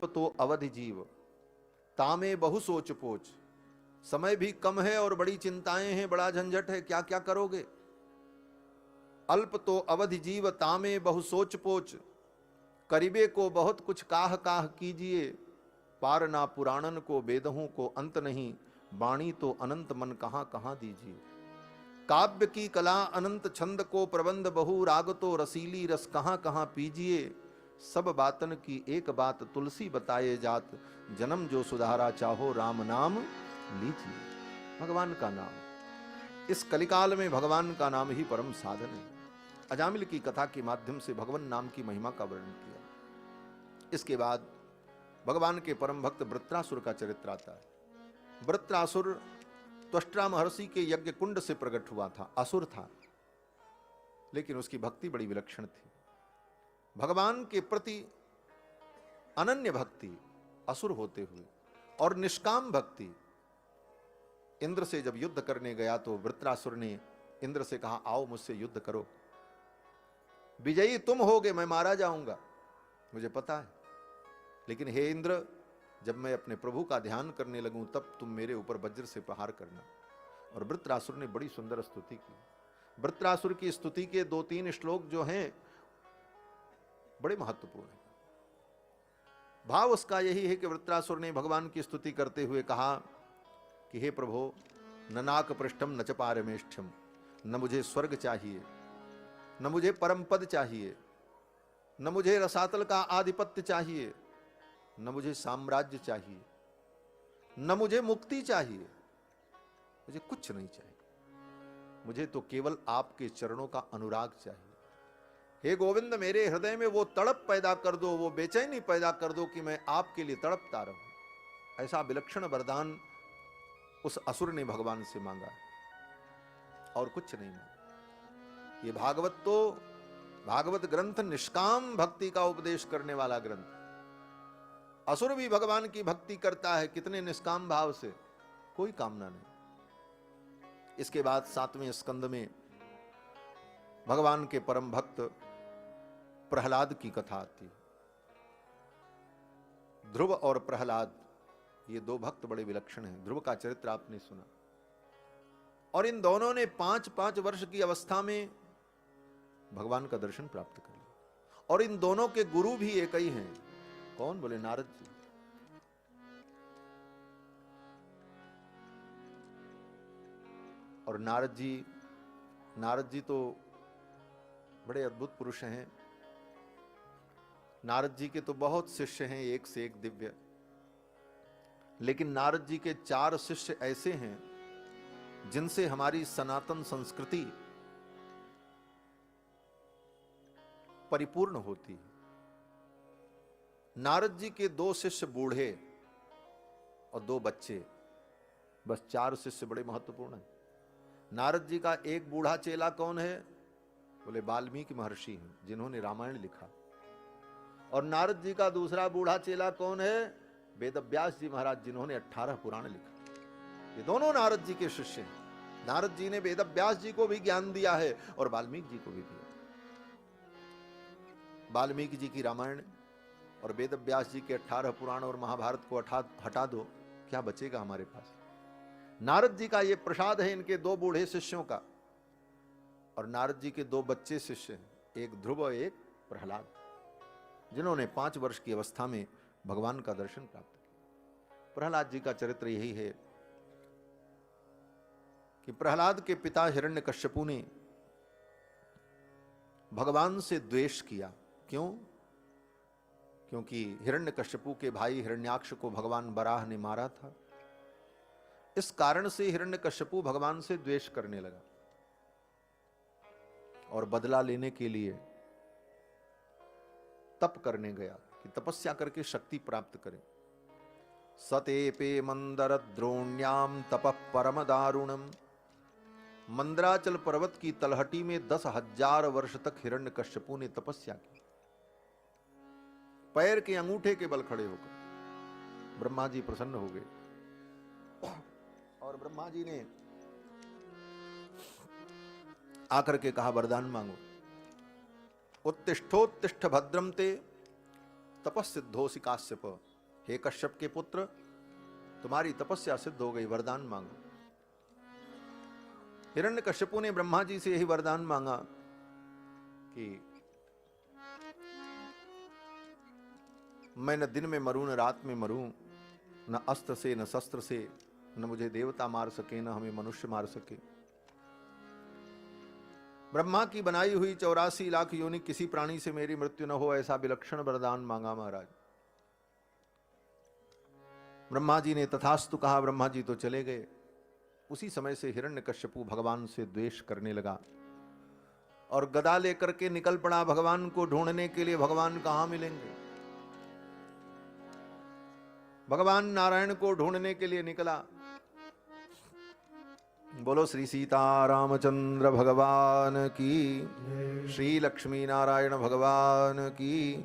तो अवधि जीव तामे बहु सोच पोच। समय भी कम है और बड़ी चिंताएं हैं, बड़ा झंझट है, क्या क्या करोगे। अल्प तो अवधि जीव तामे बहु सोच पोच। करीबे को बहुत कुछ काह काह कीजिए। पार ना पुराणन को वेदहों को अंत नहीं। वाणी तो अनंत मन कहां कहां दीजिए। काव्य की कला अनंत छंद को प्रबंध बहु राग तो रसीली रस कहां कहां पीजिए। सब बातन की एक बात तुलसी बताए जात। जन्म जो सुधारा चाहो राम नाम लीजिए। भगवान का नाम, इस कलिकाल में भगवान का नाम ही परम साधन है। अजामिल की कथा के माध्यम से भगवान नाम की महिमा का वर्णन किया। इसके बाद भगवान के परम भक्त वृत्रासुर का चरित्र आता है। वृत्रासुर त्वष्ट्रा महर्षि के यज्ञ कुंड से प्रकट हुआ था, असुर था, लेकिन उसकी भक्ति बड़ी विलक्षण थी। भगवान के प्रति अनन्य भक्ति असुर होते हुए और निष्काम भक्ति। इंद्र से जब युद्ध करने गया तो वृत्रासुर ने इंद्र से कहा, आओ मुझसे युद्ध करो, विजयी तुम होगे, मैं मारा जाऊंगा, मुझे पता है, लेकिन हे इंद्र, जब मैं अपने प्रभु का ध्यान करने लगूं तब तुम मेरे ऊपर वज्र से प्रहार करना। और वृत्रासुर ने बड़ी सुंदर स्तुति की। वृत्रासुर की स्तुति के 2-3 श्लोक जो हैं बड़े महत्वपूर्ण हैं। भाव उसका यही है कि वृत्रासुर ने भगवान की स्तुति करते हुए कहा कि हे प्रभु, न नाक पृष्ठम न च पारमेष्ठ्यम। न मुझे स्वर्ग चाहिए, न मुझे परम पद चाहिए, न मुझे रसातल का आधिपत्य चाहिए, न मुझे साम्राज्य चाहिए, न मुझे मुक्ति चाहिए, मुझे कुछ नहीं चाहिए। मुझे तो केवल आपके चरणों का अनुराग चाहिए। हे गोविंद, मेरे हृदय में वो तड़प पैदा कर दो, वो बेचैनी पैदा कर दो कि मैं आपके लिए तड़पता रहूं। ऐसा विलक्षण वरदान उस असुर ने भगवान से मांगा और कुछ नहीं मांगा। ये भागवत तो भागवत ग्रंथ निष्काम भक्ति का उपदेश करने वाला ग्रंथ। असुर भी भगवान की भक्ति करता है, कितने निष्काम भाव से, कोई कामना नहीं। इसके बाद 7वें स्कंद में भगवान के परम भक्त प्रहलाद की कथा आती है। ध्रुव और प्रहलाद, ये 2 भक्त बड़े विलक्षण हैं। ध्रुव का चरित्र आपने सुना, और इन दोनों ने 5-5 वर्ष की अवस्था में भगवान का दर्शन प्राप्त कर लिया। और इन दोनों के गुरु भी एक ही हैं। कौन? बोले नारद जी। और नारद जी तो बड़े अद्भुत पुरुष हैं। नारद जी के तो बहुत शिष्य हैं, एक से एक दिव्य। लेकिन नारद जी के 4 शिष्य ऐसे हैं जिनसे हमारी सनातन संस्कृति परिपूर्ण होती है। नारद जी के 2 शिष्य बूढ़े और 2 बच्चे, बस 4 शिष्य बड़े महत्वपूर्ण हैं। नारद जी का एक बूढ़ा चेला कौन है? बोले वाल्मीकि महर्षि हैं, जिन्होंने रामायण लिखा। और नारद जी का दूसरा बूढ़ा चेला कौन है? वेदव्यास जी महाराज, जिन्होंने 18 पुराण लिखा। ये दोनों नारद जी के शिष्य हैं। नारद जी ने वेदव्यास जी को भी ज्ञान दिया है और वाल्मीकि जी को भी दिया। वाल्मीकि जी की रामायण और वेदव्यास जी के 18 पुराण और महाभारत को हटा दो, क्या बचेगा हमारे पास? नारद जी का ये प्रसाद है इनके 2 बूढ़े शिष्यों का। और नारद जी के 2 बच्चे शिष्य हैं, एक ध्रुव और एक प्रहलाद, जिन्होंने 5 वर्ष की अवस्था में भगवान का दर्शन प्राप्त किया। प्रहलाद जी का चरित्र यही है कि प्रहलाद के पिता हिरण्यकश्यपु ने भगवान से द्वेष किया। क्यों? क्योंकि हिरण्यकश्यपु के भाई हिरण्याक्ष को भगवान वराह ने मारा था। इस कारण से हिरण्यकश्यपु भगवान से द्वेष करने लगा और बदला लेने के लिए तप करने गया कि तपस्या करके शक्ति प्राप्त करे। सतेपे मंदर द्रोण्याम तपः परम दारुणम। मंदराचल पर्वत की तलहटी में 10,000 वर्ष तक हिरण्यकश्यपु ने तपस्या की। पैर के अंगूठे के बल खड़े होकर ब्रह्मा जी प्रसन्न हो गए और ब्रह्मा जी ने आकर के कहा, वरदान मांगो। उत्तिष्ठोत्तिष्ठ भद्रम ते तपस्सिद्धोसि काश्यप। हे कश्यप के पुत्र, तुम्हारी तपस्या सिद्ध हो गई, वरदान मांगो। हिरण्यकश्यपु ने ब्रह्मा जी से यही वरदान मांगा कि मैं न दिन में मरूं न रात में मरूं, न अस्त्र से न शस्त्र से, न मुझे देवता मार सके न हमें मनुष्य मार सके। ब्रह्मा की बनाई हुई 84 लाख योनि किसी प्राणी से मेरी मृत्यु न हो, ऐसा विलक्षण वरदान मांगा महाराज। ब्रह्मा जी ने तथास्तु कहा। ब्रह्मा जी तो चले गए। उसी समय से हिरण्यकश्यपु भगवान से द्वेष करने लगा और गदा लेकर के निकल पड़ा भगवान को ढूंढने के लिए। भगवान कहां मिलेंगे? भगवान नारायण को ढूंढने के लिए निकला। बोलो श्री सीता रामचंद्र भगवान की, श्री लक्ष्मी नारायण भगवान की।